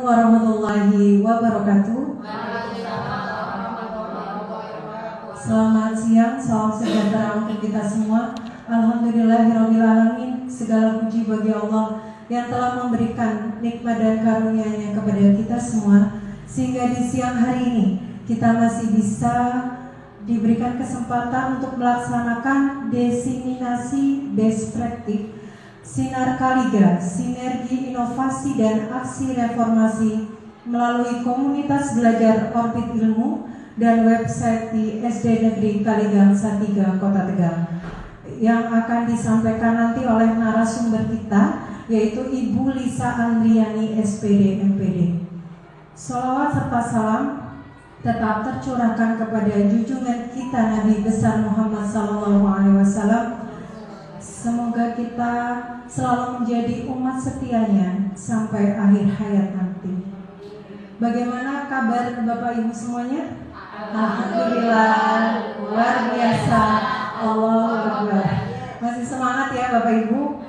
warahmatullahi wabarakatuh. Selamat siang, salam sejahtera untuk kita semua. Alhamdulillahirabbil alamin. Segala puji bagi Allah yang telah memberikan nikmat dan karunia-Nya kepada kita semua, sehingga di siang hari ini kita masih bisa diberikan kesempatan untuk melaksanakan diseminasi best practice Sinar Kaliga, sinergi inovasi dan aksi reformasi melalui komunitas belajar Orbit Ilmu dan website di SD Negeri Kaligang Salatiga, Kota Tegal, yang akan disampaikan nanti oleh narasumber kita, yaitu Ibu Lisa Andriani SPD MPD. Shalawat serta salam tetap tercurahkan kepada junjungan kita Nabi besar Muhammad SAW. Semoga kita selalu menjadi umat setianya sampai akhir hayat nanti. Bagaimana kabar Bapak Ibu semuanya? Alhamdulillah, luar biasa. Allahu Akbar. Masih semangat ya Bapak Ibu?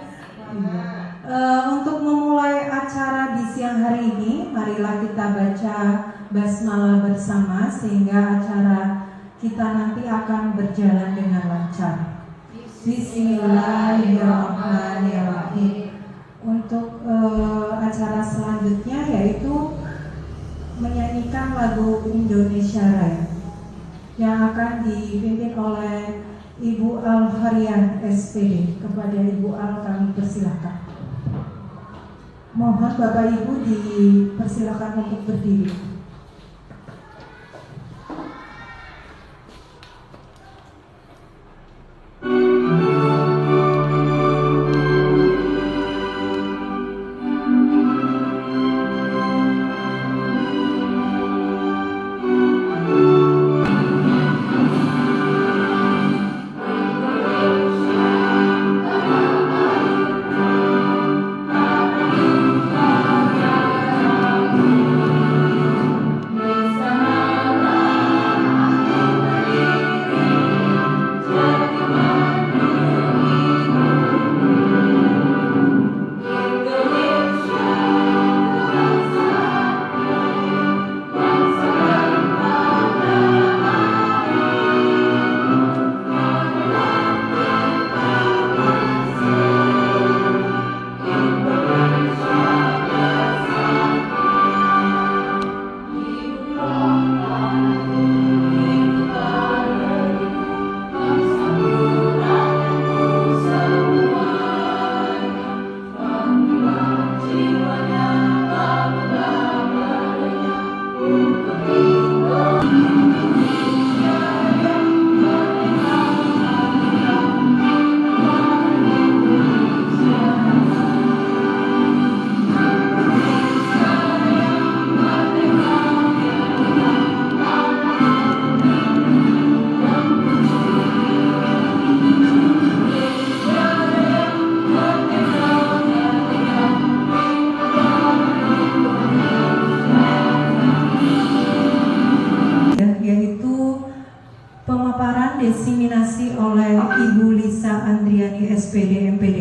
Untuk memulai acara di siang hari ini, marilah kita baca basmalah bersama sehingga acara kita nanti akan berjalan dengan lancar. Bismillahirrahmanirrahim. Untuk acara selanjutnya yaitu menyanyikan lagu Indonesia Raya yang akan dipimpin oleh Ibu Al-Harian SPD. Kepada Ibu Al kami persilahkan. Mohon Bapak Ibu dipersilakan untuk berdiri. Diseminasi oleh Ibu Lisa Andriani SPD MPD.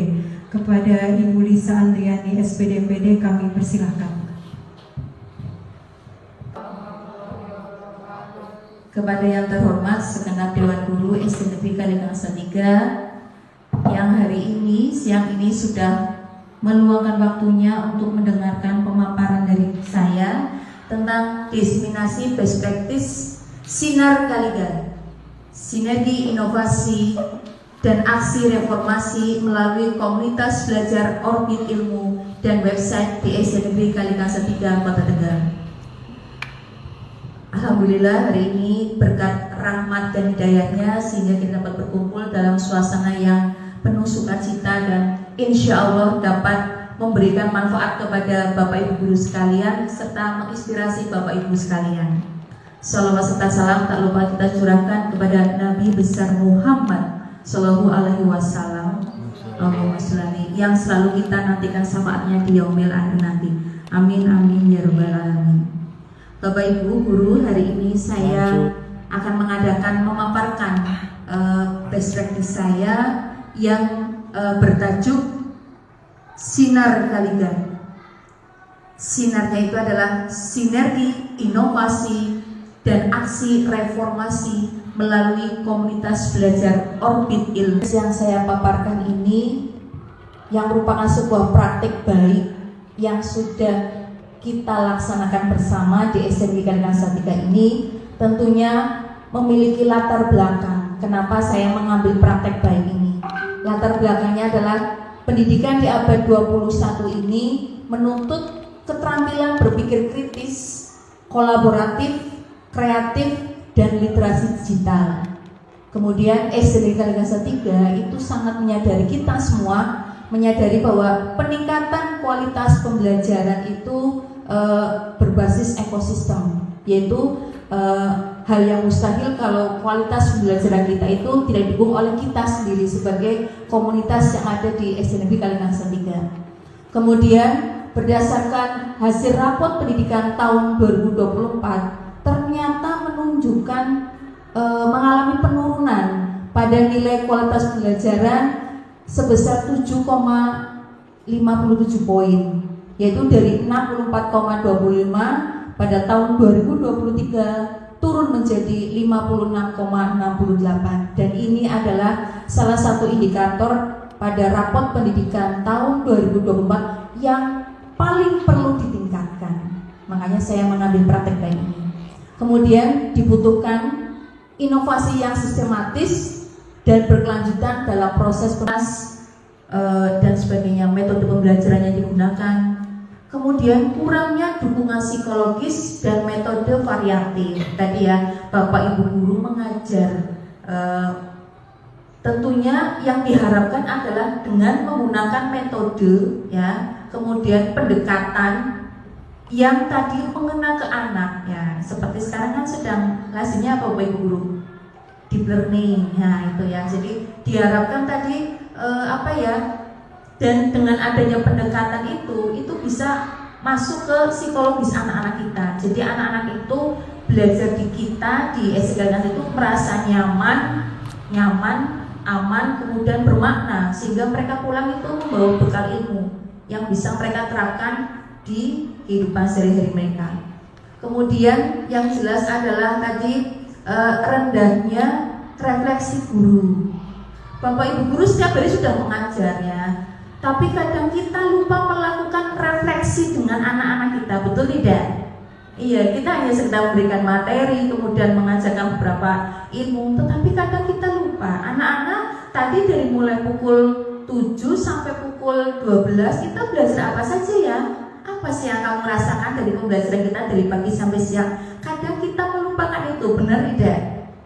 Kepada Ibu Lisa Andriani SPD MPD kami persilahkan. Kepada yang terhormat segenap Dewan Guru SD Negeri Kaligang Salatiga yang hari ini siang ini sudah meluangkan waktunya untuk mendengarkan pemaparan dari saya tentang diseminasi best practice Sinar Kaliga, sinergi inovasi dan aksi reformasi melalui komunitas belajar Orbit Ilmu dan website di SD Negeri Kaligang Salatiga, Kota Tegal. Alhamdulillah hari ini berkat rahmat dan hidayahnya sehingga kita dapat berkumpul dalam suasana yang penuh sukacita dan insya Allah dapat memberikan manfaat kepada Bapak Ibu guru sekalian serta menginspirasi Bapak Ibu sekalian. Salawat serta salam tak lupa kita curahkan kepada Nabi besar Muhammad Sallallahu Alaihi Wasallam, Allahumma sholli, yang selalu kita nantikan syafaatnya di yaumil akhir nanti. Amin amin ya rabbal alamin. Bapak Ibu guru, hari ini saya akan memaparkan best practice saya yang bertajuk Sinar Kaliga. Sinarnya itu adalah sinergi, inovasi, dan aksi reformasi melalui komunitas belajar Orbit Ilmu. Yang saya paparkan ini yang merupakan sebuah praktik baik yang sudah kita laksanakan bersama di SMK Kalikangan Salatiga ini tentunya memiliki latar belakang. Kenapa saya mengambil praktek baik ini? Latar belakangnya adalah pendidikan di abad 21 ini menuntut keterampilan berpikir kritis, kolaboratif, kreatif, dan literasi digital. Kemudian SMK Kalikangan Salatiga itu sangat menyadari, kita semua menyadari bahwa peningkatan kualitas pembelajaran itu berbasis ekosistem, yaitu hal yang mustahil kalau kualitas pembelajaran kita itu tidak didukung oleh kita sendiri sebagai komunitas yang ada di SNB Kalikangan Salatiga. Kemudian berdasarkan hasil rapot pendidikan tahun 2024 ternyata menunjukkan mengalami penurunan pada nilai kualitas pembelajaran sebesar 7,57 poin, yaitu dari 64,25 pada tahun 2023 turun menjadi 56,68, dan ini adalah salah satu indikator pada rapot pendidikan tahun 2024 yang paling perlu ditingkatkan. Makanya saya mengambil praktek baik ini. Kemudian dibutuhkan inovasi yang sistematis dan berkelanjutan dalam proses dan sebagainya, metode pembelajaran yang digunakan. Kemudian kurangnya dukungan psikologis dan metode variatif. Tadi ya Bapak Ibu guru mengajar, tentunya yang diharapkan adalah dengan menggunakan metode ya, kemudian pendekatan yang tadi mengena ke anak ya. Seperti sekarang kan sedang lazimnya apa Bapak Ibu guru? Deep learning, nah itu ya. Jadi diharapkan tadi dan dengan adanya pendekatan itu bisa masuk ke psikologis anak-anak kita. Jadi anak-anak itu belajar di kita di SKN itu merasa nyaman, aman, kemudian bermakna, sehingga mereka pulang itu membawa bekal ilmu yang bisa mereka terapkan di kehidupan sehari-hari mereka. Kemudian yang jelas adalah tadi rendahnya refleksi guru. Bapak Ibu guru setiap hari sudah mengajar ya, tapi kadang kita lupa melakukan refleksi dengan anak-anak kita, betul tidak? Iya, kita hanya sekedar memberikan materi, kemudian mengajarkan beberapa ilmu, tetapi kadang kita lupa. Anak-anak tadi dari mulai pukul 7 sampai pukul 12 kita belajar apa saja ya? Apa sih yang kamu rasakan dari pembelajaran kita dari pagi sampai siang? Kadang kita melupakan itu, benar tidak?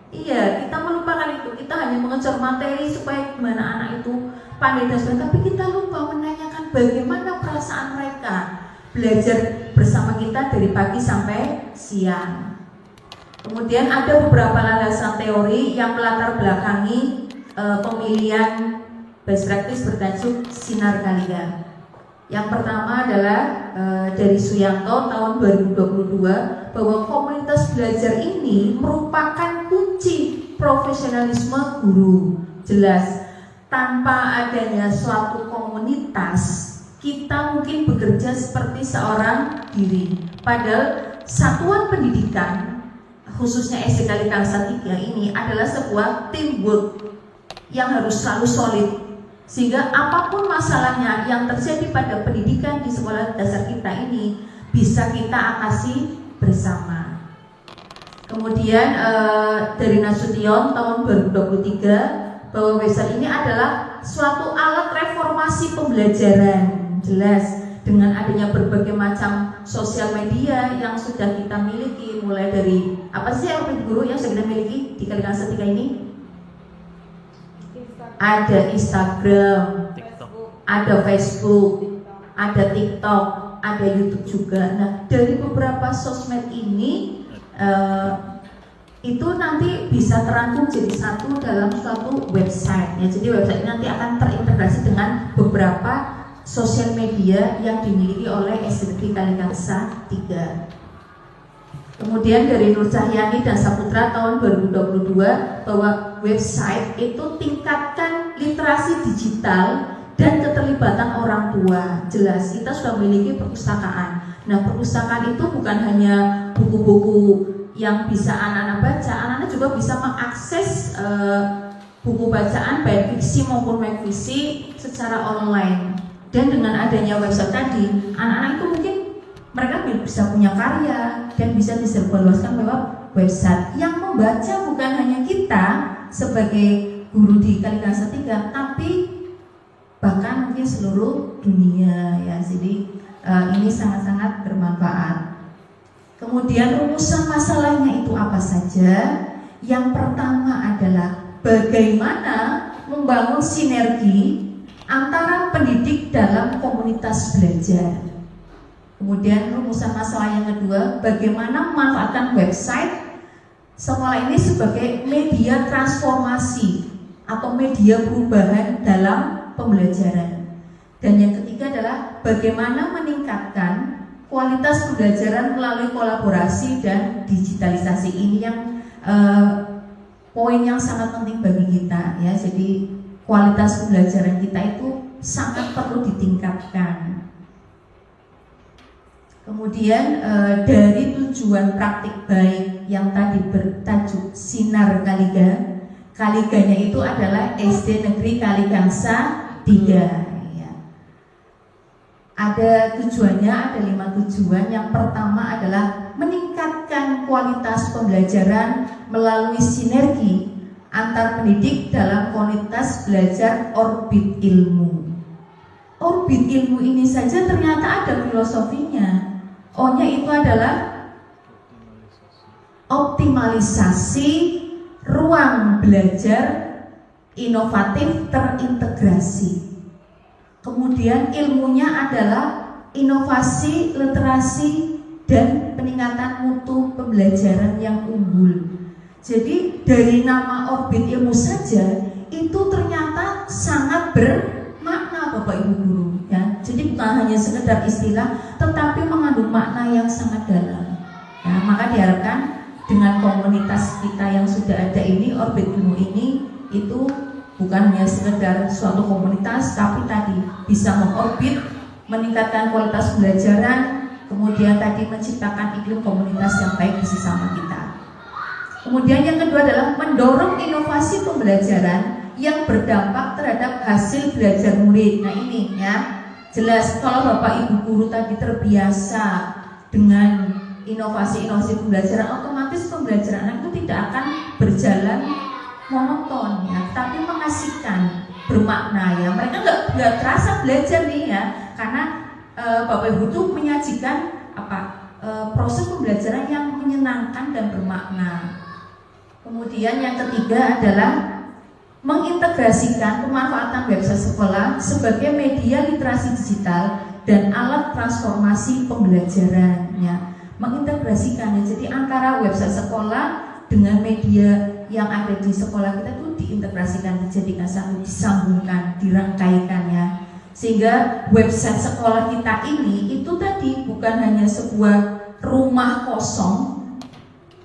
Iya, kita melupakan itu. Kita hanya mengejar materi supaya gimana anak itu pandai dan sebagainya, tapi kita lupa menanyakan bagaimana perasaan mereka belajar bersama kita dari pagi sampai siang. Kemudian ada beberapa landasan teori yang melatar belakangi pemilihan best practice bertajuk Sinar Kaliga. Yang pertama adalah dari Suyanto tahun 2022 bahwa komunitas belajar ini merupakan kunci profesionalisme guru. Jelas, tanpa adanya suatu komunitas kita mungkin bekerja seperti seorang diri. Padahal satuan pendidikan khususnya SD Kalikangan Salatiga ini adalah sebuah teamwork yang harus selalu solid, sehingga apapun masalahnya yang terjadi pada pendidikan di sekolah dasar kita ini bisa kita atasi bersama. Kemudian dari Nasution tahun 2023 bahwa website ini adalah suatu alat reformasi pembelajaran. Jelas, dengan adanya berbagai macam sosial media yang sudah kita miliki, mulai dari apa sih yang guru yang sudah kita miliki di Kalikangan Salatiga ini? Ada Instagram, ada Facebook, ada TikTok, ada YouTube juga. Nah, dari beberapa sosmed ini itu nanti bisa terangkum jadi satu dalam suatu website. Ya, jadi website ini nanti akan terintegrasi dengan beberapa sosial media yang dimiliki oleh SDT Kalikangan Salatiga. Kemudian dari Nur Cahyani dan Saputra tahun 2022 bahwa website itu tingkatkan literasi digital dan keterlibatan orang tua. Jelas, kita sudah memiliki perpustakaan, Nah, perpustakaan itu bukan hanya buku-buku yang bisa anak-anak baca, anak-anak juga bisa mengakses buku bacaan baik fiksi maupun non-fiksi secara online. Dan dengan adanya website tadi, anak-anak itu mungkin mereka bisa punya karya dan bisa disebarluaskan lewat website. Yang membaca bukan hanya kita sebagai guru di Kaligangsa 3, tapi bahkan mungkin seluruh dunia ya. Jadi ini sangat-sangat bermanfaat. Kemudian rumusan masalahnya itu apa saja? Yang pertama adalah bagaimana membangun sinergi antara pendidik dalam komunitas belajar. Kemudian rumusan masalah yang kedua, bagaimana memanfaatkan website sekolah ini sebagai media transformasi atau media perubahan dalam pembelajaran. Dan yang ketiga adalah bagaimana meningkatkan kualitas pembelajaran melalui kolaborasi dan digitalisasi. Ini yang poin yang sangat penting bagi kita ya. Jadi kualitas pembelajaran kita itu sangat perlu ditingkatkan. Kemudian dari tujuan praktik baik yang tadi bertajuk Sinar Kaliga, Kaliganya itu adalah SD Negeri Kaligangsa 3 ya. Ada tujuannya, ada 5 tujuan. Yang pertama adalah meningkatkan kualitas pembelajaran melalui sinergi antar pendidik dalam komunitas belajar orbit ilmu. Orbit ilmu ini saja ternyata ada filosofinya. O-nya itu adalah optimalisasi ruang belajar inovatif terintegrasi. Kemudian ilmunya adalah inovasi, literasi, dan peningkatan mutu pembelajaran yang unggul. Jadi dari nama orbit ilmu saja itu ternyata sangat bermakna Bapak Ibu guru ya. Jadi bukan hanya sekedar istilah, tetapi mengandung makna yang sangat dalam. Ya, maka diharapkan dengan komunitas kita yang sudah ada ini, orbit ilmu ini itu bukan hanya sekedar suatu komunitas, tapi tadi bisa mengorbit, meningkatkan kualitas pembelajaran, kemudian tadi menciptakan iklim komunitas yang baik di sesama kita. Kemudian yang kedua adalah mendorong inovasi pembelajaran yang berdampak terhadap hasil belajar murid. Nah ini ya, jelas kalau Bapak Ibu guru tadi terbiasa dengan inovasi-inovasi pembelajaran, otomatis pembelajaran anak itu tidak akan berjalan monoton ya, tapi mengasihkan, bermakna ya. Mereka nggak terasa belajar nih ya, karena Bapak Ibu tuh menyajikan proses pembelajaran yang menyenangkan dan bermakna. Kemudian yang ketiga adalah mengintegrasikan pemanfaatan website sekolah sebagai media literasi digital dan alat transformasi pembelajaran ya. Mengintegrasikannya, jadi antara website sekolah dengan media yang ada di sekolah kita itu diintegrasikan, dijadikan satu, disambungkan, dirangkaikan ya. Sehingga website sekolah kita ini itu tadi bukan hanya sebuah rumah kosong,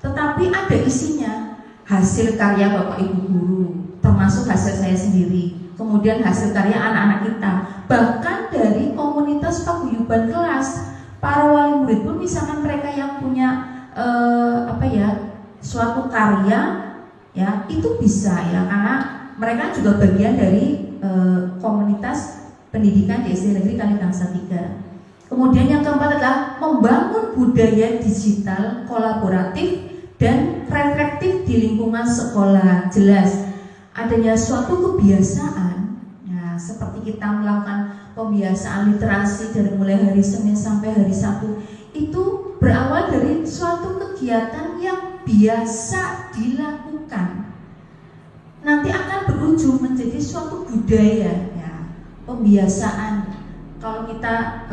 tetapi ada isinya. Hasil karya Bapak Ibu guru, termasuk hasil saya sendiri, kemudian hasil karya anak-anak kita, bahkan dari komunitas paguyuban kelas, para wali murid pun misalkan mereka yang punya suatu karya ya, itu bisa ya, karena mereka juga bagian dari komunitas pendidikan di SD Negeri Kaligangsa 3. Kemudian yang keempat adalah membangun budaya digital kolaboratif dan reflektif di lingkungan sekolah. Jelas adanya suatu kebiasaan ya, seperti kita melakukan pembiasaan literasi dari mulai hari Senin sampai hari Sabtu, itu berawal dari suatu kegiatan yang biasa dilakukan, nanti akan berujung menjadi suatu budaya ya, pembiasaan. Kalau kita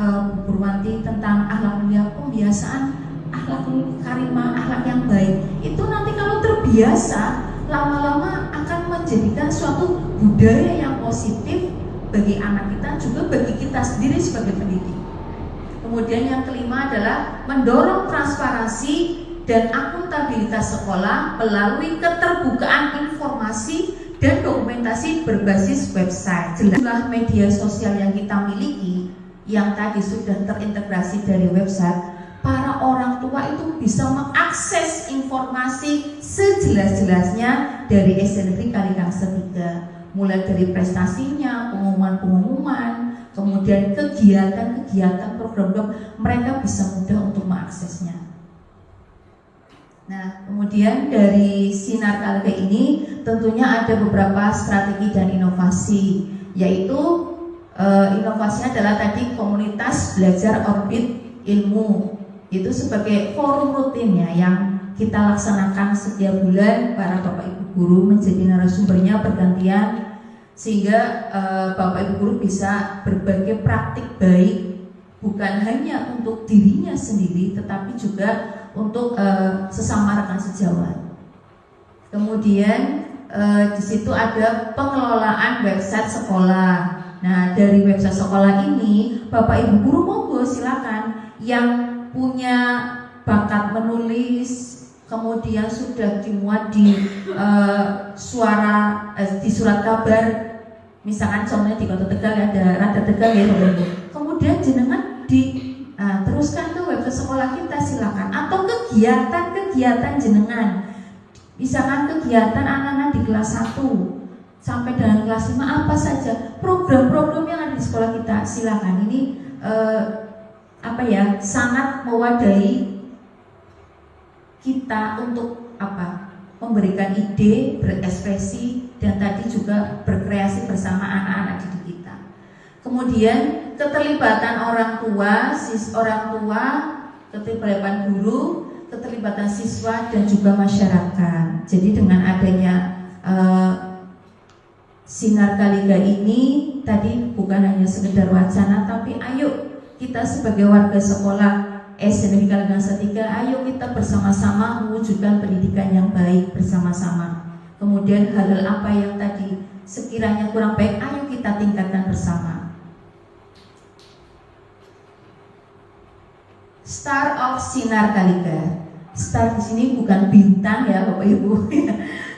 berwanti tentang akhlak mulia, pembiasaan akhlakul karimah, akhlak yang baik, itu nanti kalau terbiasa lama-lama akan menjadikan suatu budaya yang positif bagi anak kita, juga bagi kita sendiri sebagai pendidik. Kemudian yang kelima adalah mendorong transparansi dan akuntabilitas sekolah melalui keterbukaan informasi dan dokumentasi berbasis website. Jelaslah media sosial yang kita miliki yang tadi sudah terintegrasi dari website, para orang tua itu bisa mengakses informasi sejelas-jelasnya dari SNRI Kalikangsa 3, mulai dari prestasinya, pengumuman-pengumuman, kemudian kegiatan-kegiatan program-program, mereka bisa mudah untuk mengaksesnya. Nah, kemudian dari Sinar Kalika ini tentunya ada beberapa strategi dan inovasi, yaitu inovasinya adalah tadi komunitas belajar orbit ilmu, itu sebagai forum rutinnya yang kita laksanakan setiap bulan. Para bapak ibu guru menjadi narasumbernya bergantian, sehingga bapak ibu guru bisa berbagi praktik baik, bukan hanya untuk dirinya sendiri tetapi juga untuk sesama rekan sejawat. Kemudian di situ ada pengelolaan website sekolah. Nah, dari website sekolah ini Bapak Ibu guru monggo silakan yang punya bakat menulis, kemudian sudah dimuat di di surat kabar, misalkan contohnya di Kota Tegal ada Radar Tegal ya Bapak Ibu. Kemudian jenengan teruskan ke website sekolah kita silakan, atau kegiatan-kegiatan jenengan, misalkan kegiatan anak-anak di kelas 1 sampai dengan kelas 5 apa saja program-program yang ada di sekolah kita, silakan. Ini sangat mewadahi kita untuk memberikan ide, berekspresi, dan tadi juga berkreasi bersama anak-anak didik kita. Kemudian keterlibatan orang tua, keterlibatan guru, keterlibatan siswa dan juga masyarakat. Jadi dengan adanya Sinar Kalika ini tadi bukan hanya sekedar wacana, tapi ayo kita sebagai warga sekolah SNRI Kalikangsa 3, ayo kita bersama-sama mewujudkan pendidikan yang baik bersama-sama. Kemudian hal-hal apa yang tadi sekiranya kurang baik, ayo kita tingkatkan bersama. Star of Sinar Kalika. Star di sini bukan bintang ya Bapak Ibu.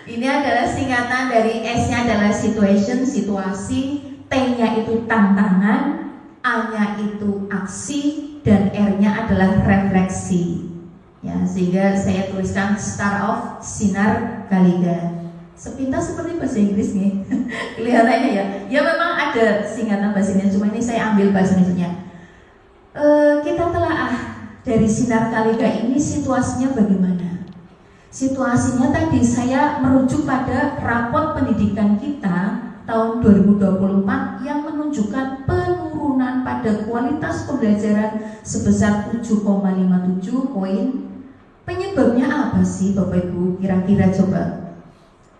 Ini adalah singkatan dari S-nya adalah situation, situasi, T-nya itu tantangan, A-nya itu aksi, dan R-nya adalah refleksi. Ya, sehingga saya tuliskan Star of Sinar Kalika. Sepintas seperti bahasa Inggris nih. Kelihatannya ya. Ya memang ada singkatan bahasa Indonesia, cuma ini saya ambil bahasa Indonesia. Kita telaah dari Sinar Kalika ini situasinya bagaimana? Situasinya tadi saya merujuk pada raport pendidikan kita tahun 2024 yang menunjukkan penurunan pada kualitas pembelajaran sebesar 7,57 poin. Penyebabnya apa sih Bapak Ibu? Kira-kira coba.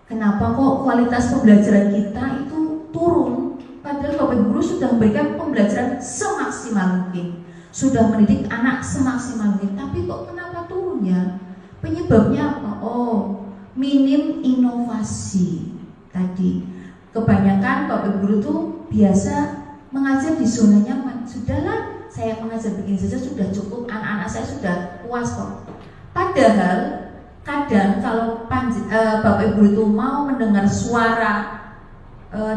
Kenapa kok kualitas pembelajaran kita itu turun? Padahal Bapak Ibu guru sudah memberikan pembelajaran semaksimal mungkin, sudah mendidik anak semaksimal mungkin, tapi kok kenapa turun ya? Penyebabnya apa? Oh, minim inovasi tadi. Kebanyakan Bapak Ibu guru tuh biasa mengajar di zona nyaman. Sudahlah, saya mengajar begini saja sudah cukup, anak-anak saya sudah puas kok. Padahal kadang kalau Bapak Ibu itu mau mendengar suara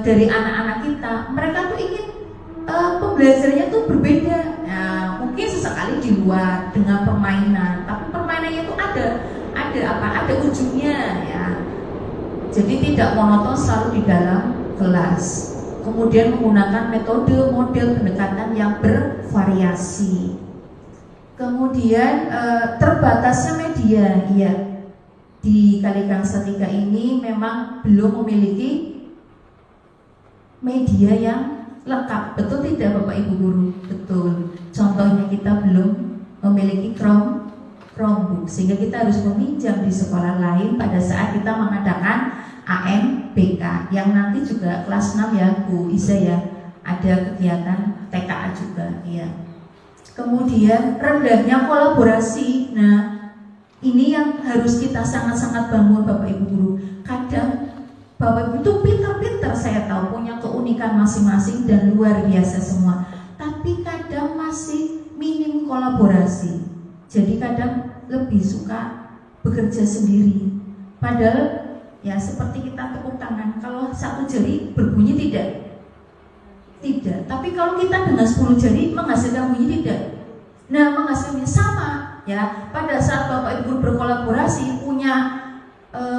dari anak-anak kita, mereka tuh ingin pembelajarannya tuh berbeda. Nah, mungkin sesekali di luar dengan permainan, tapi permainannya itu ada ujungnya ya. Jadi tidak monoton selalu di dalam kelas. Kemudian menggunakan metode model pendekatan yang bervariasi. Kemudian terbatasnya media, iya. Di Kalikangsa 3 ini memang belum memiliki media yang lengkap. Betul tidak Bapak Ibu guru? Betul. Contohnya kita belum memiliki Chromebook, sehingga kita harus meminjam di sekolah lain pada saat kita mengadakan AMBK yang nanti juga kelas 6 ya Bu Isa ya, ada kegiatan TKA juga ya. Kemudian rendahnya kolaborasi. Nah, ini yang harus kita sangat-sangat bangun Bapak Ibu guru. Kadang Bapak Ibu itu pintar-pintar, saya tahu punya keunikan masing-masing dan luar biasa semua, tapi kadang masih minim kolaborasi. Jadi kadang lebih suka bekerja sendiri. Padahal ya seperti kita tepuk tangan, kalau satu jari berbunyi tidak Tidak. Tapi kalau kita dengan 10 jari menghasilkan bunyi tidak. Nah, menghasilkannya sama ya. Pada saat Bapak Ibu berkolaborasi punya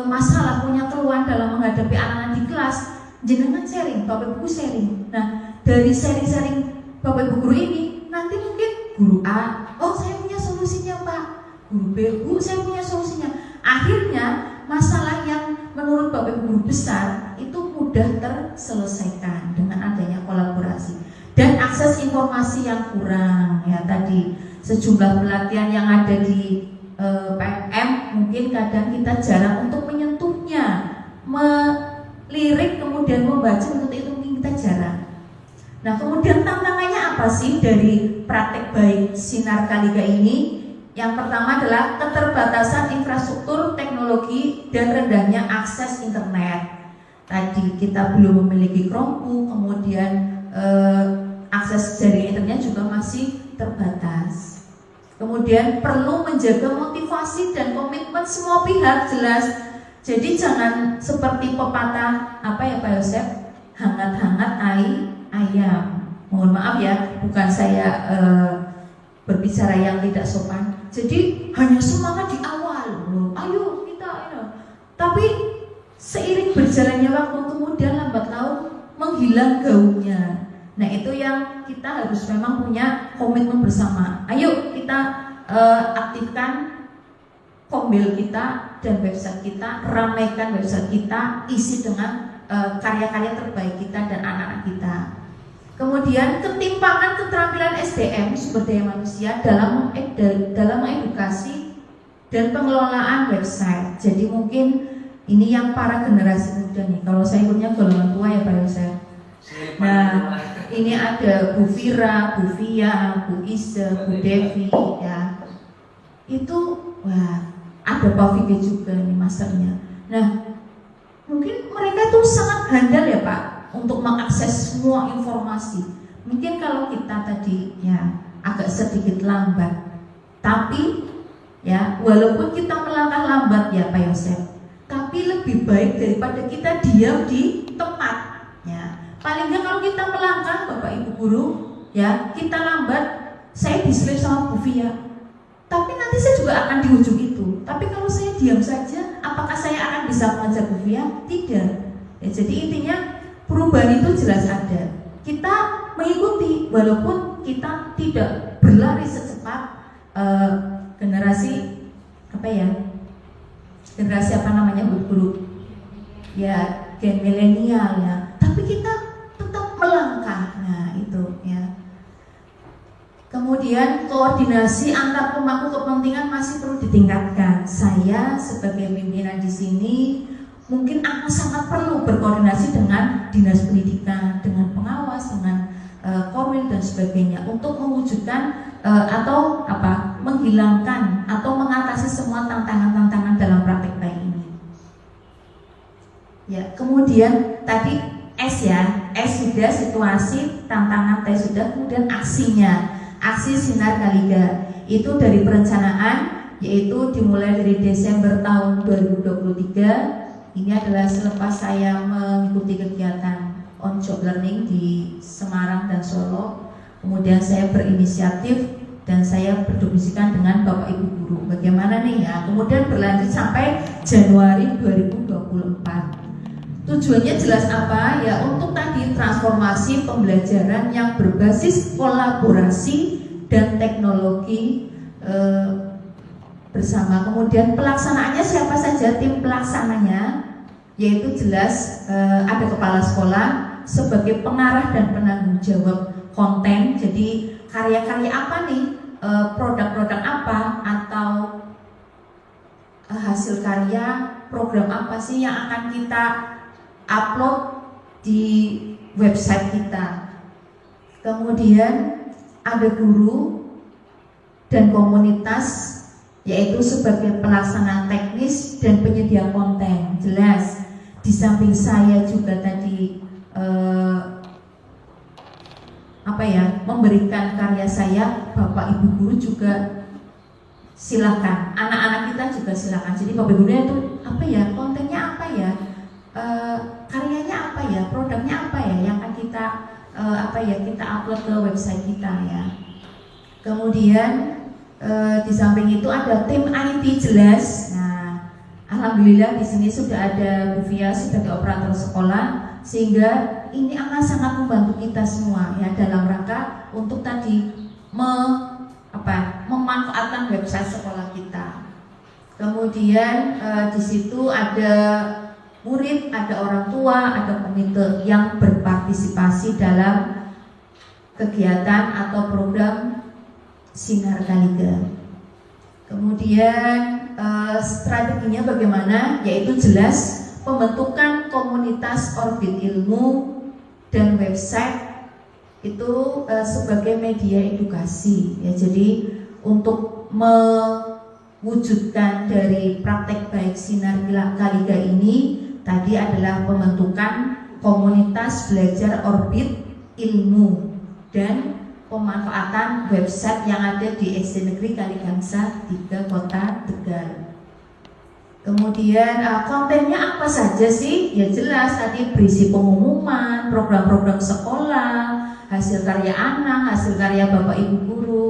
masalah, punya keluhan dalam menghadapi anak-anak di kelas, jenengan sharing, Bapak Ibu sharing. Nah, dari sharing-sharing Bapak Ibu guru ini, nanti mungkin guru A, oh saya punya solusinya Pak. Guru B, Bu, saya punya solusinya. Akhirnya masalah yang menurut Bapak Ibu guru besar itu mudah terselesaikan dengan adanya kolaborasi. Dan akses informasi yang kurang ya, tadi sejumlah pelatihan yang ada di PMM mungkin kadang kita jarang untuk menyentuhnya, melirik kemudian membaca untuk itu mungkin kita jarang. Nah, kemudian tantangannya apa sih dari praktek baik Sinar Kaliga ini? Yang pertama adalah keterbatasan infrastruktur teknologi dan rendahnya akses internet. Tadi kita belum memiliki Chromebook, kemudian akses jaringan internet juga masih terbatas. Kemudian perlu menjaga motivasi dan komitmen semua pihak, jelas. Jadi jangan seperti pepatah apa ya Pak Yosef, hangat-hangat ayam. Mohon maaf ya, bukan saya berbicara yang tidak sopan. Jadi hanya semangat di awal, ayo kita, tapi seiring berjalannya waktu kemudian lambat laun menghilang gaungnya. Nah, itu yang kita harus memang punya komitmen bersama. Ayo kita aktifkan Kombel kita dan website kita, ramaikan website kita, isi dengan karya-karya terbaik kita dan anak-anak kita. Kemudian ketimpangan keterampilan SDM sumber daya manusia dalam mengedukasi dan pengelolaan website. Jadi mungkin ini yang para generasi muda nih. Kalau saya ikutnya golongan tua ya Pak Yosef. Nah, ini ada Bu Vira, Bu Via, Bu Ise, Bu Devi ya. Itu wah, ada Pak Vicky juga nih masternya. Nah, mungkin mereka tuh sangat handal ya Pak untuk mengakses semua informasi. Mungkin kalau kita tadi ya agak sedikit lambat, tapi ya walaupun kita melangkah lambat ya Pak Yosef, tapi lebih baik daripada kita diam di tempat. Ya, paling nggak kalau kita melangkah Bapak Ibu guru, ya kita lambat, saya diselip sama Bu Via, tapi nanti saya juga akan di ujung itu. Tapi kalau saya diam saja, apakah saya akan bisa mengejar Bu Via? Tidak. Ya, jadi intinya perubahan itu jelas ada. Kita mengikuti walaupun kita tidak berlari secepat generasi generasi apa namanya guru ya, gen milenial ya. Tapi kita tetap melangkah. Nah, itu ya. Kemudian koordinasi antar pemangku kepentingan masih perlu ditingkatkan. Saya sebagai pimpinan di sini mungkin akan sangat perlu berkoordinasi dengan dinas pendidikan, dengan pengawas, dengan Korwil dan sebagainya untuk mewujudkan atau menghilangkan atau mengatasi semua tantangan-tantangan dalam praktek baik ini. Ya, kemudian tadi S ya, S sudah situasi, tantangan T sudah, kemudian aksinya. Aksi Sinar Kaliga itu dari perencanaan, yaitu dimulai dari Desember tahun 2023. Ini adalah selepas saya mengikuti kegiatan on job learning di Semarang dan Solo. Kemudian saya berinisiatif dan saya berdiskusikan dengan Bapak Ibu guru bagaimana nih ya. Kemudian berlanjut sampai Januari 2024. Tujuannya jelas apa? Ya untuk tadi transformasi pembelajaran yang berbasis kolaborasi dan teknologi bersama. Kemudian pelaksanaannya siapa saja tim pelaksananya? Yaitu jelas ada kepala sekolah sebagai pengarah dan penanggung jawab konten. Jadi karya-karya apa nih? Produk-produk apa atau hasil karya program apa sih yang akan kita upload di website kita. Kemudian ada guru dan komunitas, yaitu sebagai pelaksana teknis dan penyedia konten. Jelas di samping saya juga tadi memberikan karya saya, Bapak Ibu guru juga silakan, anak-anak kita juga silakan. Jadi Bapak Ibu itu kontennya apa ya, karyanya apa ya, produknya apa ya yang akan kita kita kita upload ke website kita ya. Kemudian di samping itu ada tim IT Jelas. Nah, alhamdulillah di sini sudah ada Bu Fia sebagai operator sekolah, sehingga ini akan sangat membantu kita semua ya dalam rangka untuk tadi memanfaatkan website sekolah kita. Kemudian di situ ada murid, ada orang tua, ada komite yang berpartisipasi dalam kegiatan atau program Sinar Kaliga. Kemudian strateginya bagaimana? Yaitu jelas pembentukan komunitas Orbit Ilmu dan website itu sebagai media edukasi ya. Jadi untuk mewujudkan dari praktek baik Sinar Kaliga ini tadi adalah pembentukan komunitas belajar Orbit Ilmu dan pemanfaatan website yang ada di SD Negeri Kaligangsa 3 Kota Tegal. Kemudian kontennya apa saja sih? Ya jelas tadi berisi pengumuman, program-program sekolah, hasil karya anak, hasil karya Bapak Ibu guru,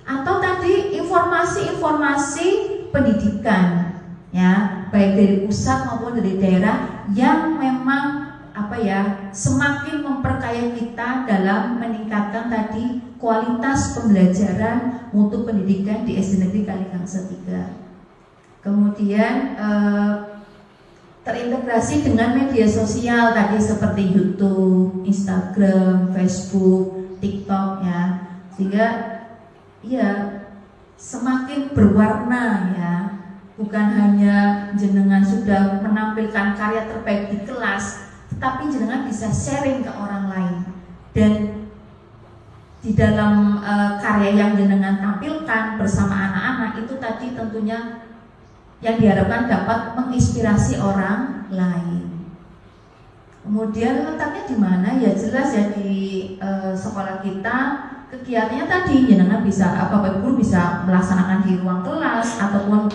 atau tadi informasi-informasi pendidikan ya, baik dari pusat maupun dari daerah yang memang semakin memperkaya kita dalam meningkatkan tadi kualitas pembelajaran mutu pendidikan di SD Negeri Kaligangsa 3. Kemudian terintegrasi dengan media sosial tadi seperti YouTube, Instagram, Facebook, TikTok ya, sehingga ya semakin berwarna ya, bukan hanya jenengan sudah menampilkan karya terbaik di kelas, tetapi jenengan bisa sharing ke orang lain. Dan di dalam karya yang jenengan tampilkan bersama anak-anak itu tadi tentunya yang diharapkan dapat menginspirasi orang lain. Kemudian letaknya di mana? Ya jelas ya di sekolah kita kegiatannya tadi jenengan bisa Bapak Ibu bisa melaksanakan di ruang kelas ataupun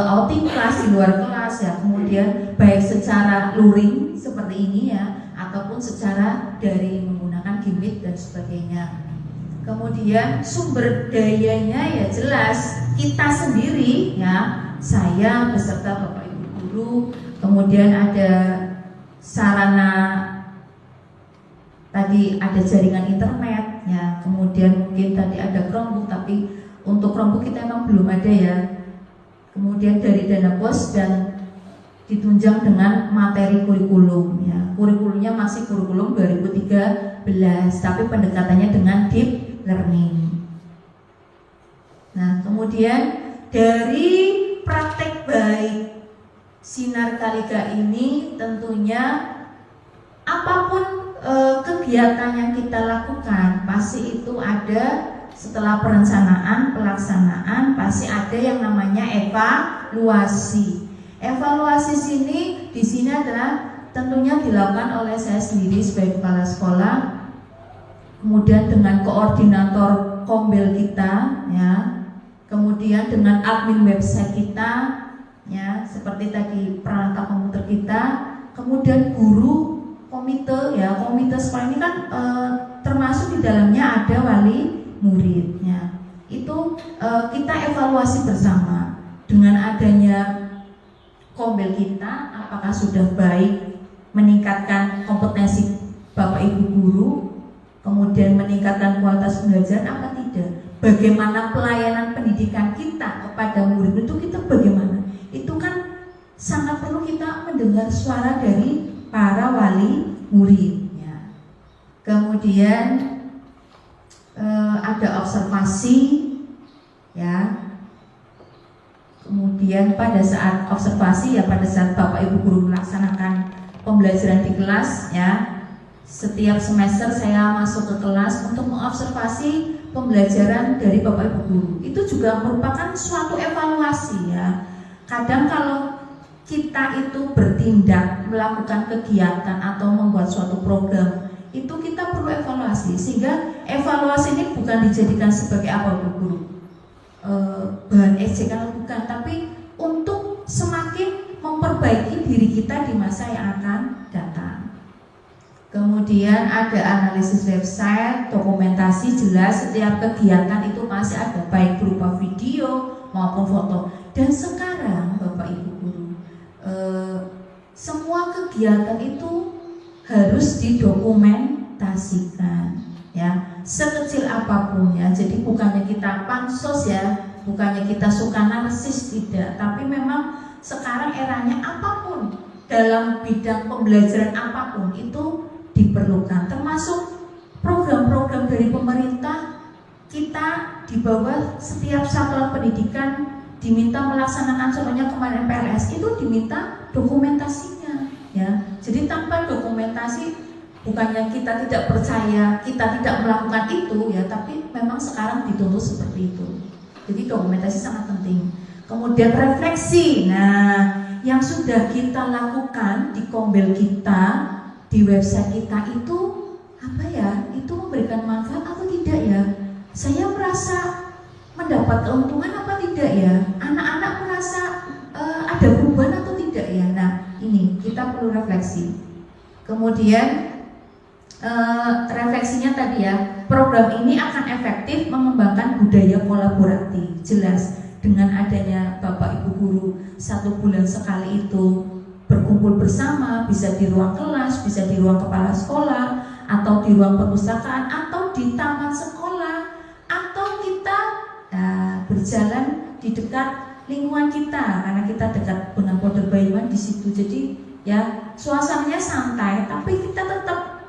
outing kelas di luar kelas ya. Kemudian baik secara luring seperti ini ya, ataupun secara dari menggunakan gimmick dan sebagainya. Kemudian sumber dayanya ya jelas kita sendiri ya, saya beserta Bapak Ibu guru. Kemudian ada sarana tadi, ada jaringan internet ya. Kemudian mungkin tadi ada Chromebook, tapi untuk Chromebook kita memang belum ada ya. Kemudian dari dana pos dan ditunjang dengan materi kurikulum ya. Kurikulumnya masih kurikulum 2013, tapi pendekatannya dengan deep learning. Nah, kemudian dari praktek baik Sinar Kaliga ini tentunya apapun kegiatan yang kita lakukan pasti itu ada setelah perencanaan, pelaksanaan pasti ada yang namanya evaluasi. Evaluasi di sini adalah tentunya dilakukan oleh saya sendiri sebagai kepala sekolah, kemudian dengan koordinator kombel kita ya, kemudian dengan admin website kita ya, seperti tadi peralatan komputer kita, kemudian guru komite ya. Komite sekolah ini kan termasuk di dalamnya ada wali muridnya. Itu kita evaluasi bersama dengan adanya kombel kita, apakah sudah baik meningkatkan kompetensi Bapak Ibu guru, kemudian meningkatkan kualitas pembelajaran apa tidak. Bagaimana pelayanan pendidikan kita kepada murid itu kita bagaimana? Itu kan sangat perlu kita mendengar suara dari para wali muridnya. Kemudian ada observasi ya. Kemudian pada saat observasi ya, pada saat Bapak Ibu guru melaksanakan pembelajaran di kelas ya, setiap semester saya masuk ke kelas untuk mengobservasi pembelajaran dari Bapak Ibu guru. Itu juga merupakan suatu evaluasi ya. Kadang kalau kita itu bertindak, melakukan kegiatan atau membuat suatu program, itu kita perlu evaluasi, sehingga evaluasi ini bukan dijadikan sebagai apa Bapak guru, bahan ejekan, bukan, tapi untuk semakin memperbaiki diri kita di masa yang akan datang. Kemudian ada analisis website, dokumentasi jelas setiap kegiatan itu masih ada baik berupa video maupun foto. Dan sekarang Bapak Ibu guru, semua kegiatan itu harus didokumentasikan, ya, sekecil apapun ya. Jadi bukannya kita pansos ya, bukannya kita suka narsis, tidak, tapi memang sekarang eranya apapun dalam bidang pembelajaran apapun itu diperlukan, termasuk program-program dari pemerintah. Kita di bawah setiap satuan pendidikan diminta melaksanakan, contohnya kemarin PLS itu diminta dokumentasinya, ya. Jadi tanpa dokumentasi, bukannya kita tidak percaya, kita tidak melakukan itu ya, tapi memang sekarang dituntut seperti itu. Jadi dokumentasi sangat penting. Kemudian refleksi, nah yang sudah kita lakukan di kombel kita, di website kita itu apa ya? Itu memberikan manfaat atau tidak ya? Saya merasa mendapat keuntungan apa tidak ya? Anak-anak merasa ada perubahan atau tidak ya? Nah ini kita perlu refleksi. Kemudian refleksinya tadi ya, program ini akan efektif mengembangkan budaya kolaboratif. Jelas dengan adanya Bapak Ibu guru 1 bulan sekali itu berkumpul bersama, bisa di ruang kelas, bisa di ruang kepala sekolah, atau di ruang perpustakaan, atau di taman sekolah, atau kita berjalan di dekat lingkungan kita, karena kita dekat dengan Polder Bayuman di situ. Jadi ya suasananya santai, tapi kita tetap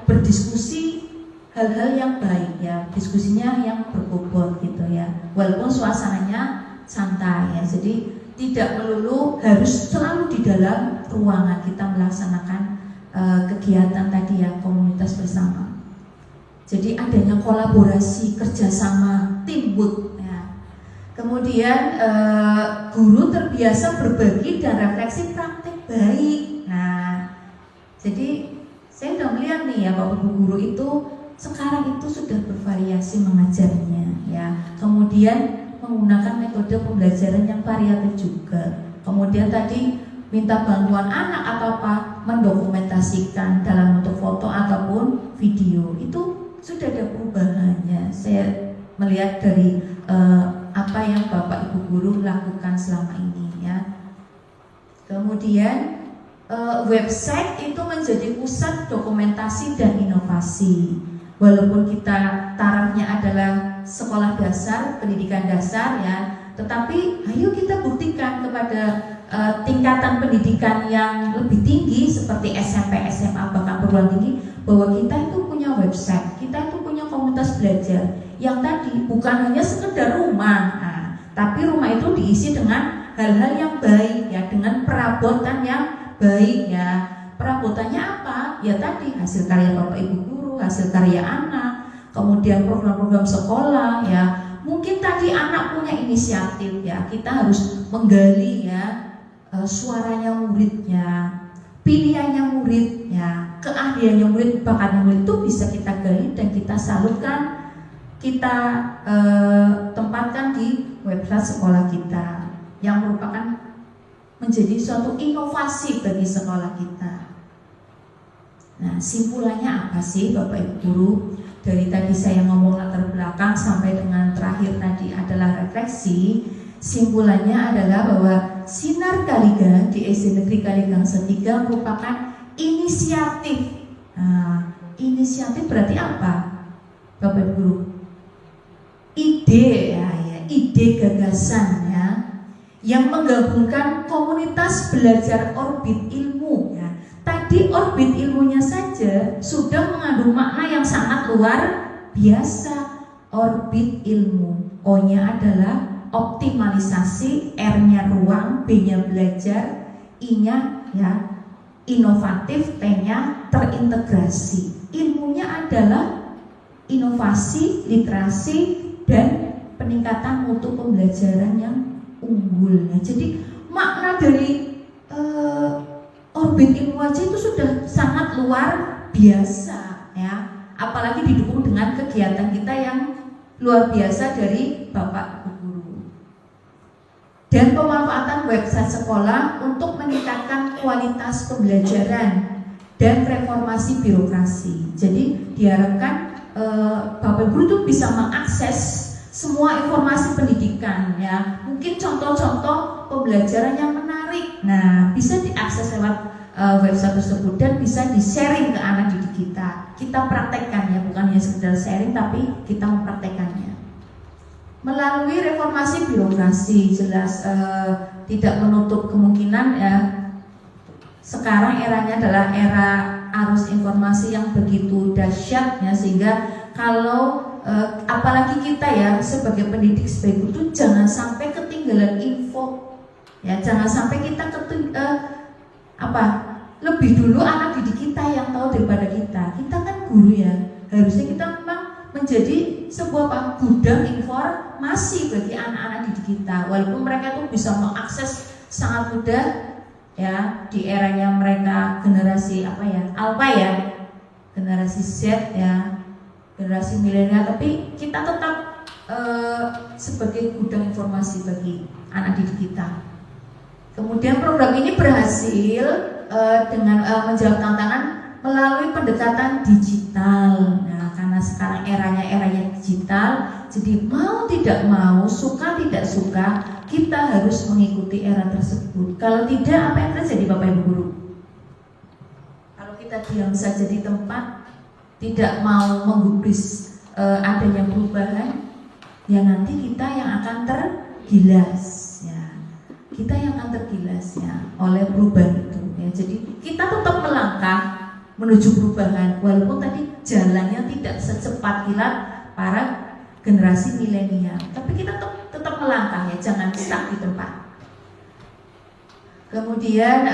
berdiskusi hal-hal yang baik ya, diskusinya yang berbobot gitu ya, walaupun suasananya santai ya. Jadi tidak melulu harus selalu di dalam ruangan kita melaksanakan kegiatan tadi ya, komunitas bersama. Jadi adanya kolaborasi, kerjasama, teamwork ya. Kemudian guru terbiasa berbagi dan refleksi praktek baik. Nah, jadi saya sudah melihat nih ya, Bapak Ibu guru itu sekarang itu sudah bervariasi mengajarnya ya. Kemudian menggunakan metode pembelajaran yang variatif juga. Kemudian tadi minta bantuan anak atau apa, mendokumentasikan dalam bentuk foto ataupun video. Itu sudah ada perubahannya. Saya melihat dari apa yang Bapak Ibu guru lakukan selama ini ya. Kemudian website itu menjadi pusat dokumentasi dan inovasi. Walaupun kita tarafnya adalah sekolah dasar, pendidikan dasar ya, tetapi ayo kita buktikan kepada tingkatan pendidikan yang lebih tinggi seperti SMP, SMA, bahkan perguruan tinggi, bahwa kita itu punya website, kita itu punya komunitas belajar yang tadi bukan hanya sekedar rumah, tapi rumah itu diisi dengan hal-hal yang baik ya, dengan perabotan yang baik ya. Perabotannya apa? Ya tadi hasil karya Bapak Ibu guru, hasil karya anak, kemudian program-program sekolah ya. Mungkin tadi anak punya inisiatif ya, kita harus menggali ya suaranya muridnya, pilihannya muridnya, keahliannya murid, bakatnya murid itu bisa kita gali dan kita salurkan, kita tempatkan di website sekolah kita yang merupakan menjadi suatu inovasi bagi sekolah kita. Nah, simpulannya apa sih Bapak Ibu guru? Dari tadi saya ngomong latar belakang sampai dengan terakhir tadi adalah refleksi. Simpulannya adalah bahwa Sinar Kaligang di SD Negeri Kaligang Setiga merupakan inisiatif. Nah, inisiatif berarti apa Bapak Ibu guru? Ide ya, ide gagasan ya, yang menggabungkan komunitas belajar orbit ilmu ya. Tadi orbit ilmunya saja sudah mengandung makna yang sangat luar biasa. Orbit ilmu, O-nya adalah optimalisasi, R-nya ruang, B-nya belajar, I-nya ya inovatif, T-nya terintegrasi. Ilmunya adalah inovasi, literasi, dan peningkatan mutu pembelajaran yang unggul. Jadi makna dari orbit ilmu aja itu sudah sangat luar biasa ya, apalagi didukung dengan kegiatan kita yang luar biasa dari Bapak Ibu guru. Dan pemanfaatan website sekolah untuk meningkatkan kualitas pembelajaran dan reformasi birokrasi. Jadi diharapkan Bapak Ibu itu bisa mengakses semua informasi pendidikan ya. Mungkin contoh-contoh pembelajaran yang menarik. Nah, bisa diakses lewat website tersebut dan bisa di-sharing ke anak didik kita. Kita praktekkan ya, bukan hanya sekedar sharing tapi kita mempraktekannya. Melalui reformasi birokrasi jelas tidak menutup kemungkinan ya. Sekarang eranya adalah era arus informasi yang begitu dahsyat ya, sehingga kalau apalagi kita ya sebagai pendidik, sebagai guru, jangan sampai ketinggalan info ya, jangan sampai kita lebih dulu anak didik kita yang tahu daripada kita. Kita kan guru ya, harusnya kita memang menjadi sebuah gudang informasi bagi anak-anak didik kita, walaupun mereka tuh bisa mengakses sangat mudah ya di eranya mereka generasi alpha ya, generasi Z ya, generasi milenial, tapi kita tetap sebagai gudang informasi bagi anak didik kita. Kemudian program ini berhasil dengan menjawab tantangan melalui pendekatan digital. Nah, karena sekarang eranya digital, jadi mau tidak mau, suka tidak suka, kita harus mengikuti era tersebut. Kalau tidak, apa yang terjadi Bapak Ibu Guru? Kalau kita diam saja di tempat, tidak mau menggubris adanya perubahan, ya nanti kita yang akan tergilas ya. Kita yang akan tergilas ya oleh perubahan itu ya. Jadi kita tetap melangkah menuju perubahan, walaupun tadi jalannya tidak secepat kilat para generasi milenial, tapi kita tetap melangkah ya, jangan stuck di tempat. Kemudian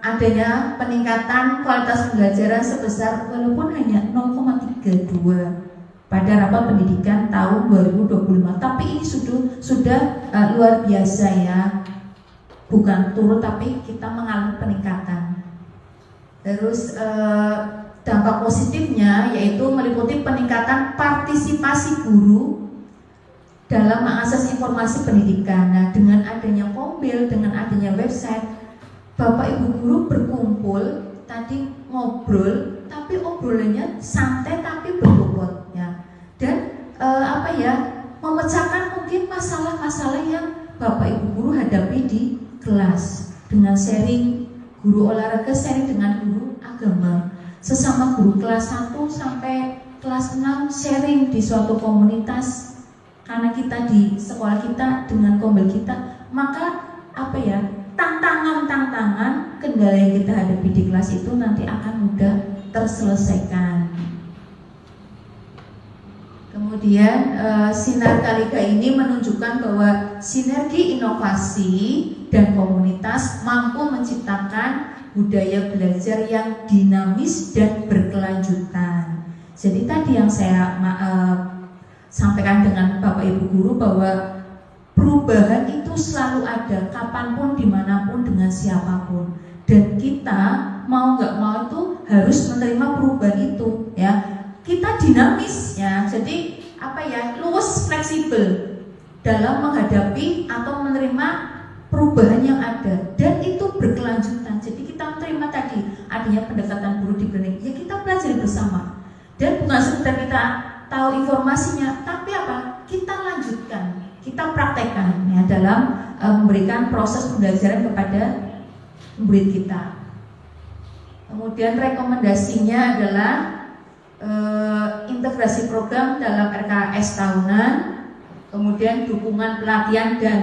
adanya peningkatan kualitas pembelajaran sebesar walaupun hanya 0,32 pada rapat pendidikan tahun 2025, tapi ini sudah luar biasa ya, bukan turun tapi kita mengalami peningkatan. Terus dampak positifnya yaitu meliputi peningkatan partisipasi guru dalam mengakses informasi pendidikan. Nah, dengan adanya Kombil, dengan adanya website, Bapak Ibu guru berkumpul tadi ngobrol, tapi obrolannya santai tapi berbobot ya. Dan memecahkan mungkin masalah-masalah yang Bapak Ibu guru hadapi di kelas dengan sharing. Guru olahraga sharing dengan guru agama, sesama guru kelas 1 sampai kelas 6 sharing di suatu komunitas. Karena kita di sekolah kita dengan Kombil kita, maka tantangan kendala yang kita hadapi di kelas itu nanti akan mudah terselesaikan. Kemudian sinar Kaliga ini menunjukkan bahwa sinergi inovasi dan komunitas mampu menciptakan budaya belajar yang dinamis dan berkelanjutan. Jadi tadi yang saya sampaikan dengan Bapak Ibu guru bahwa perubahan itu selalu ada, kapanpun, dimanapun, dengan siapapun. Dan kita mau nggak mau itu harus menerima perubahan itu ya. Kita dinamis ya, jadi luwes, fleksibel dalam menghadapi atau menerima perubahan yang ada, dan itu berkelanjutan. Jadi kita menerima tadi adanya pendekatan guru di Brunei, ya kita pelajari bersama, dan bukan sekedar kita tahu informasinya, tapi kita lanjutkan, kita praktekkan ya dalam memberikan proses pembelajaran kepada murid kita. Kemudian rekomendasinya adalah integrasi program dalam RKS tahunan, kemudian dukungan pelatihan dan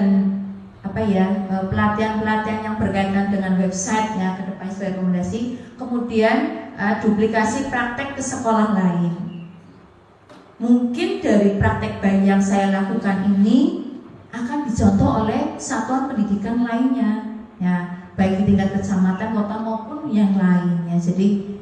pelatihan-pelatihan yang berkaitan dengan website ya ke depan sebagai rekomendasi, kemudian duplikasi praktek ke sekolah lain. Mungkin dari praktek baik yang saya lakukan ini akan dicontoh oleh satuan pendidikan lainnya ya, baik di tingkat kecamatan, kota maupun yang lain ya. Jadi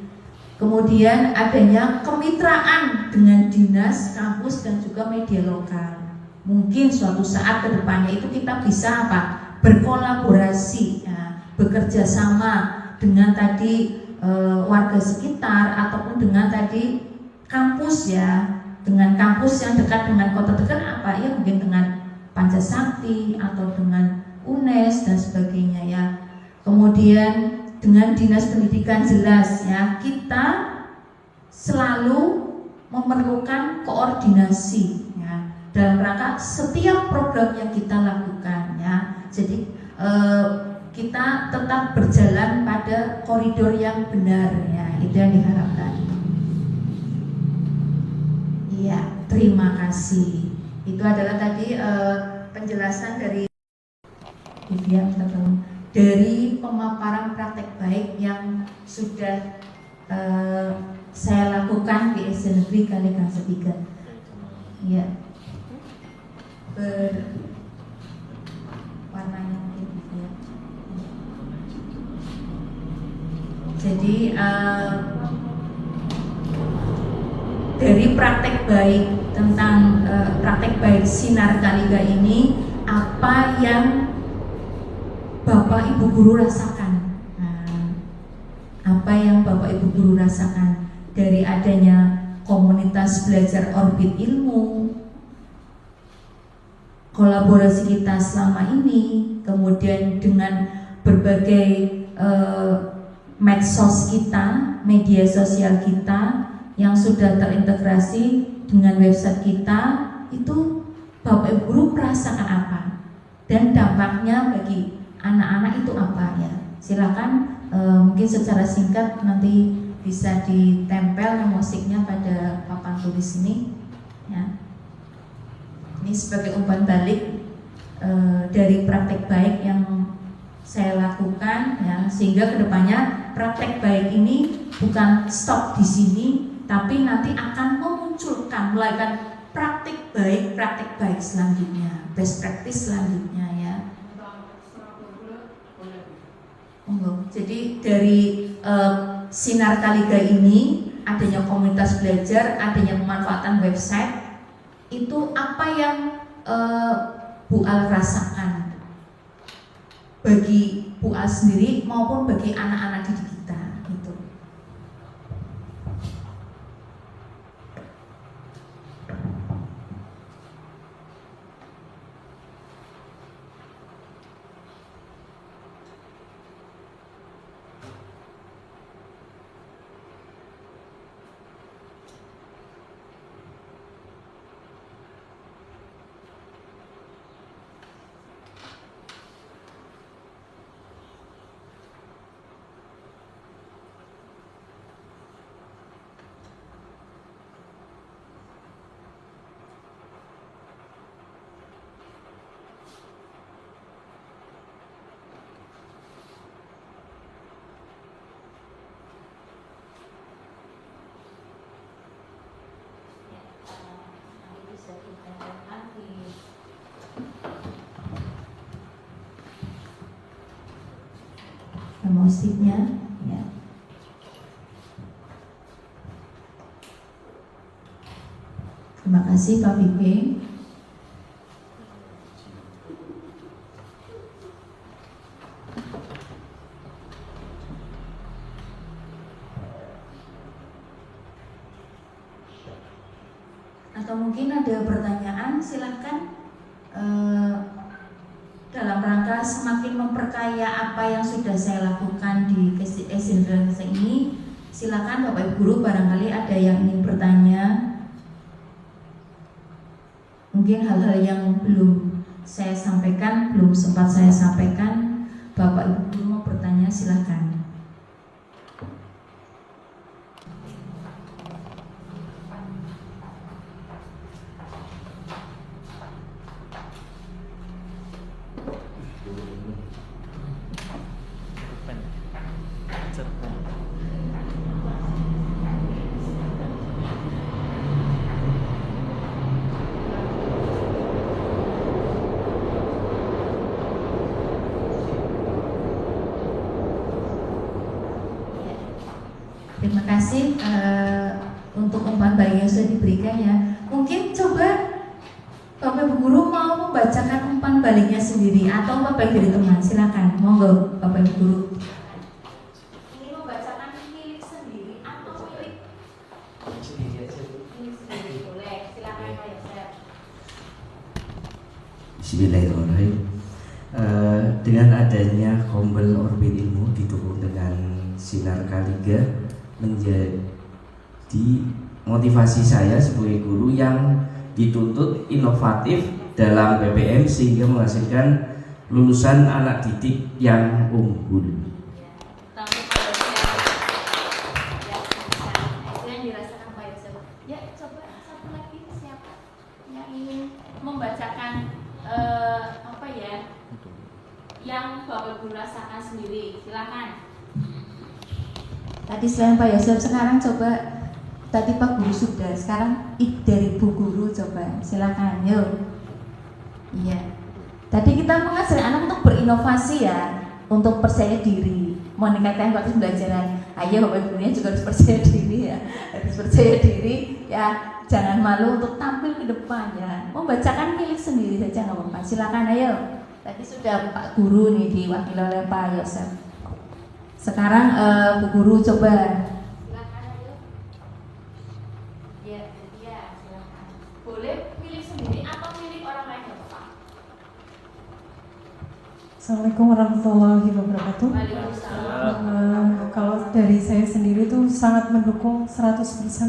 kemudian adanya kemitraan dengan dinas, kampus, dan juga media lokal. Mungkin suatu saat ke depannya itu kita bisa berkolaborasi ya, bekerja sama dengan tadi warga sekitar ataupun dengan tadi kampus ya, dengan kampus yang dekat dengan kota dekat mungkin dengan Pancasakti atau dengan UNES dan sebagainya ya. Kemudian dengan Dinas Pendidikan jelas ya, kita selalu memerlukan koordinasi ya dalam rangka setiap program yang kita lakukan ya. Jadi kita tetap berjalan pada koridor yang benar ya, itu yang diharapkan. Iya, terima kasih. Itu adalah tadi penjelasan dari pemaparan praktek baik yang sudah saya lakukan di SD Negeri Kaligang 3. Ya, warnanya mungkin ya. Jadi dari praktek baik tentang praktek baik Sinar Kaliga ini, apa yang Bapak Ibu Guru rasakan? Apa yang Bapak Ibu Guru rasakan dari adanya komunitas belajar orbit ilmu, kolaborasi kita selama ini, kemudian dengan berbagai medsos kita, media sosial kita yang sudah terintegrasi dengan website kita, itu Bapak Ibu Guru merasakan apa? Dan dampaknya bagi anak-anak itu apa ya? Silakan mungkin secara singkat nanti bisa ditempel musiknya pada papan tulis ini ya. Ini sebagai umpan balik dari praktek baik yang saya lakukan ya, sehingga kedepannya praktek baik ini bukan stop di sini, tapi nanti akan memunculkan melakukan praktek baik selanjutnya, best practice selanjutnya ya. Jadi dari Sinar Kaliga ini adanya komunitas belajar, adanya pemanfaatan website, itu apa yang Bu Al rasakan bagi Bu Al sendiri maupun bagi anak-anak didik kita gitu. Musiknya ya. Terima kasih Pak Bibi. Atau mungkin ada pertanyaan, silahkan. Dalam rangka semakin memperkaya apa yang sudah saya lakukan di SD Indonesia ini, silakan Bapak Ibu Guru barangkali ada yang ingin bertanya. Mungkin hal-hal yang belum saya sampaikan, belum sempat saya sampaikan, Bapak Ibu Guru mau bertanya silakan. Terima kasih untuk umpan balik yang sudah diberikan ya. Mungkin coba Bapak Ibu Guru mau membacakan umpan baliknya sendiri atau Bapak dari teman, silakan. Monggo Bapak Ibu Guru. Ini membacakan milik sendiri atau milik sendiri boleh. Silakan Pak Yosef. Bismillahirrahmanirrahim. dengan adanya Kombel Orbit Ilmu didukung dengan Sinar Kaliga menjadi motivasi saya sebagai guru yang dituntut inovatif dalam PPM sehingga menghasilkan lulusan anak didik yang unggul. Itu yang dirasakan Pak Yosef. Ya, coba satu lagi siapa yang ingin membacakan apa ya yang Bapak Guru rasakan sendiri, silakan. Tadi selain Pak Yosef, sekarang coba tadi Pak Guru sudah, sekarang dari Bu Guru coba, silakan, yuk. Iya. Tadi kita mengajari anak untuk berinovasi ya, untuk percaya diri, mau meningkatkan kualitas pembelajaran. Ayo Bapak Gurunya juga harus percaya diri ya, harus percaya diri ya, jangan malu untuk tampil ke depan ya. Membacakan milik sendiri saja nggak apa-apa. Silakan ayo. Tadi sudah Pak Guru nih diwakili oleh Pak Yosef. Sekarang Bu Guru coba. Silakan ayo. Ya, silakan. Boleh milik sendiri atau milik orang lain nggak apa-apa. Assalamualaikum warahmatullahi wabarakatuh. Kalau dari saya sendiri tuh sangat mendukung 100%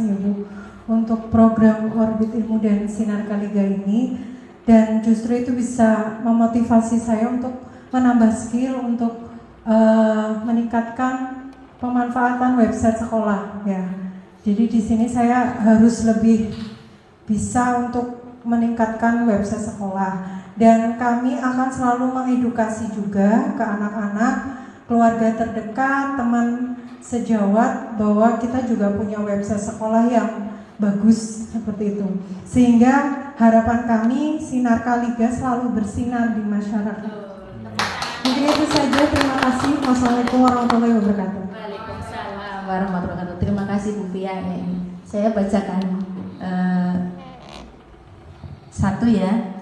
ya Bu untuk program Orbit Ilmu dan Sinar Kaliga ini, dan justru itu bisa memotivasi saya untuk menambah skill untuk meningkatkan pemanfaatan website sekolah ya. Jadi di sini saya harus lebih bisa untuk meningkatkan website sekolah. Dan kami akan selalu mengedukasi juga ke anak-anak, keluarga terdekat, teman sejawat bahwa kita juga punya website sekolah yang bagus seperti itu. Sehingga harapan kami Sinar Kaliga selalu bersinar di masyarakat. Mungkin itu saja, terima kasih. Wassalamualaikum warahmatullahi wabarakatuh. Waalaikumsalam warahmatullahi wabarakatuh. Terima kasih Bu Fia ya. Saya bacakan satu ya.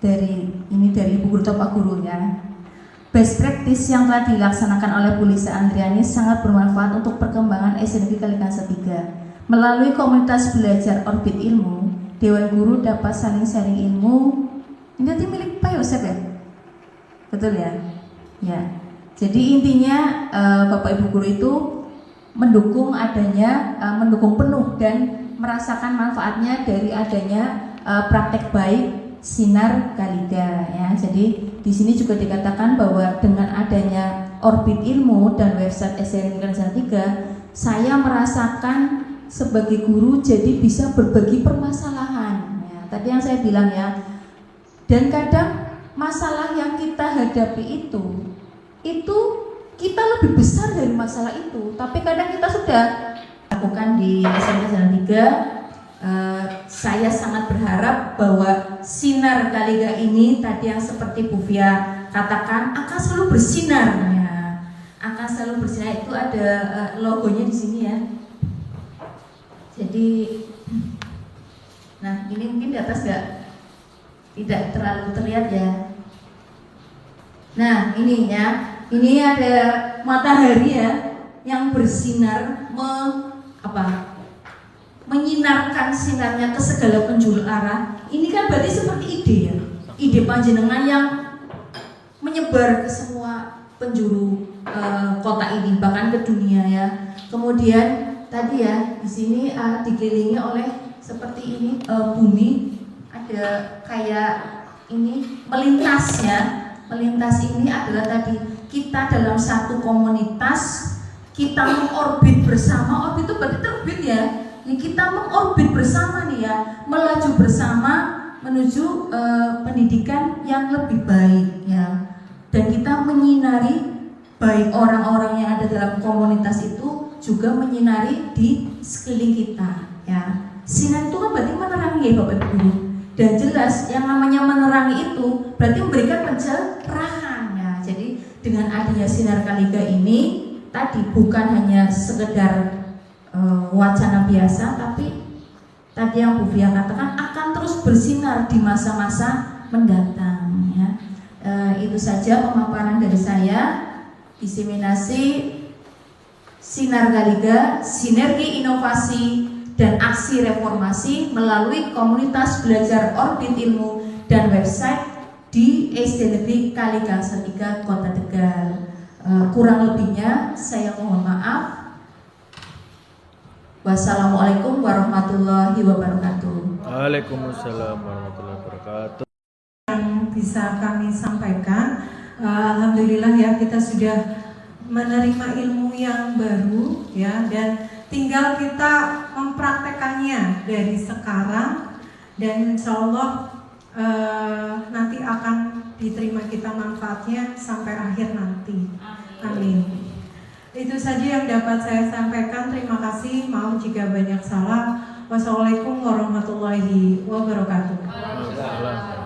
Dari Bu Guru Pak Guru ya. Best practice yang telah dilaksanakan oleh Bu Lisa Andriani sangat bermanfaat untuk perkembangan SNK Kalikansa 3. Melalui komunitas belajar Orbit Ilmu, Dewan Guru dapat saling sharing ilmu. Ini nanti milik Pak Yosef ya? Betul ya? Ya. Jadi intinya Bapak Ibu Guru itu mendukung penuh dan merasakan manfaatnya dari adanya praktek baik Sinar Kaliga ya. Jadi di sini juga dikatakan bahwa dengan adanya Orbit Ilmu dan website SNK Kalikansa 3, saya merasakan sebagai guru jadi bisa berbagi permasalahan ya. Tadi yang saya bilang ya. Dan kadang masalah yang kita hadapi itu kita lebih besar dari masalah itu, tapi kadang kita sudah lakukan di SNK Kalikansa 3. Saya sangat berharap bahwa Sinar Kaliga ini tadi yang seperti Bu Fia katakan akan selalu bersinar ya. Akan selalu bersinar, itu ada logonya di sini ya. Jadi nah ini mungkin di atas tidak terlalu terlihat ya. Nah ini ya, ini ada matahari ya yang bersinar menyinarkan sinarnya ke segala penjuru arah. Ini kan berarti seperti ide ya, ide panjenengan yang menyebar ke semua penjuru kota ini, bahkan ke dunia ya. Kemudian tadi ya di sini dikelilingi oleh seperti ini bumi, ada kayak ini melintas ya. Melintas ini adalah tadi kita dalam satu komunitas, kita mengorbit bersama. Orbit itu berarti terbit ya. Ini kita mengorbit bersama nih ya, melaju bersama menuju pendidikan yang lebih baik ya. Dan kita menyinari baik orang-orang yang ada dalam komunitas itu juga menyinari di sekeliling kita ya. Sinar itu kan berarti menerangi ya Bapak Ibu Guru. Dan jelas yang namanya menerangi itu berarti memberikan pencerahan ya. Jadi dengan adanya Sinar Kaliga ini tadi bukan hanya sekedar wacana biasa, tapi tadi yang Bu Fia katakan akan terus bersinar di masa-masa mendatang ya. Itu saja pemaparan dari saya. Diseminasi Sinar Kaliga, sinergi inovasi dan aksi reformasi melalui komunitas belajar Orbit Ilmu dan website di SD Negeri Kaligangsel 3 Kota Tegal. Kurang lebihnya saya mohon maaf. Wassalamualaikum warahmatullahi wabarakatuh. Waalaikumsalam warahmatullahi wabarakatuh. Yang bisa kami sampaikan, alhamdulillah ya, kita sudah menerima ilmu yang baru ya, dan tinggal kita mempraktekannya dari sekarang, dan insya Allah nanti akan diterima kita manfaatnya sampai akhir nanti. Amin. Itu saja yang dapat saya sampaikan. Terima kasih. Maaf jika banyak salah. Wassalamualaikum warahmatullahi wabarakatuh. Waalaikumsalam.